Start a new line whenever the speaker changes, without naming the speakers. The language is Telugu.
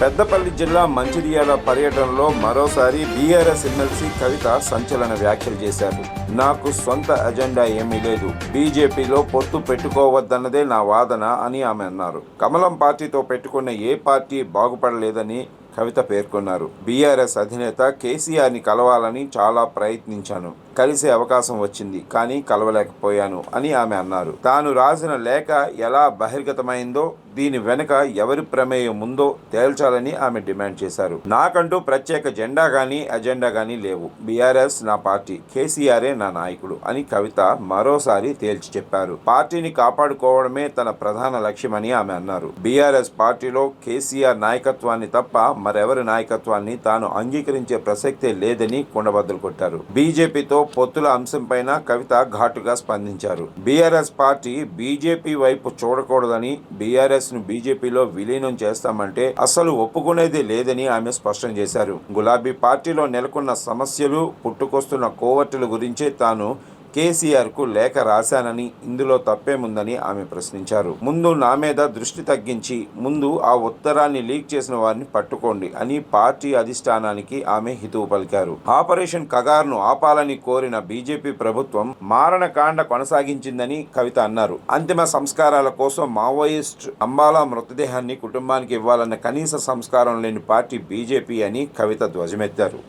పెద్దపల్లి జిల్లా మంచిర్యాల పర్యటనలో మరోసారి బీఆర్ఎస్ ఎమ్మెల్సీ కవిత సంచలన వ్యాఖ్యలు చేశారు. నాకు సొంత ఎజెండా ఏమీ లేదు, బీజేపీలో పొత్తు పెట్టుకోవద్దన్నదే నా వాదన అని ఆమె అన్నారు. కమలం పార్టీతో పెట్టుకున్న ఏ పార్టీ బాగుపడలేదని కవిత పేర్కొన్నారు. బీఆర్ఎస్ అధినేత కేసీఆర్ని కలవాలని చాలా ప్రయత్నించాను, కలిసే అవకాశం వచ్చింది, కానీ కలవలేకపోయాను అని ఆమె అన్నారు. తాను రాసిన లేఖ ఎలా బహిర్గతమైందో, దీని వెనుక ఎవరి ప్రమేయం ఉందో తేల్చాలని ఆమె డిమాండ్ చేశారు. నాకంటూ ప్రత్యేక జెండా గానీ ఎజెండా గానీ లేవు, బీఆర్ఎస్ నా పార్టీ, కేసీఆరే నా నాయకుడు అని కవిత మరోసారి తేల్చి చెప్పారు. పార్టీని కాపాడుకోవడమే తన ప్రధాన లక్ష్యమని ఆమె అన్నారు. బీఆర్ఎస్ పార్టీలో కేసీఆర్ నాయకత్వాన్ని తప్ప మరెవరి నాయకత్వాన్ని తాను అంగీకరించే ప్రసక్తే లేదని కుండబద్దలు కొట్టారు. బీజేపీతో పొత్తుల అంశంపైన కవిత ఘాటుగా స్పందించారు. బీఆర్ఎస్ పార్టీ బీజేపీ వైపు చూడకూడదని, బీఆర్ఎస్ ను బీజేపీలో విలీనం చేస్తామంటే అస్సలు ఒప్పుకునేది లేదని ఆమె స్పష్టం చేశారు. గులాబీ పార్టీలో నెలకొన్న సమస్యలు, పుట్టుకొస్తున్న కోవర్టుల గురించే తాను కేసీఆర్కు లేఖ రాశానని, ఇందులో తప్పేముందని ఆమె ప్రశ్నించారు. ముందు నా మీద దృష్టి తగ్గించి ముందు ఆ ఉత్తరాన్ని లీక్ చేసిన వారిని పట్టుకోండి అని పార్టీ అధిష్టానానికి ఆమె హితవు పలికారు. ఆపరేషన్ కగార్ను ఆపాలని కోరిన బీజేపీ ప్రభుత్వం మారణకాండ కొనసాగించిందని కవిత అన్నారు. అంతిమ సంస్కారాల కోసం మావోయిస్ట్ అంబాలా మృతదేహాన్ని కుటుంబానికి ఇవ్వాలన్న కనీస సంస్కారం లేని పార్టీ బీజేపీ అని కవిత ధ్వజమెత్తారు.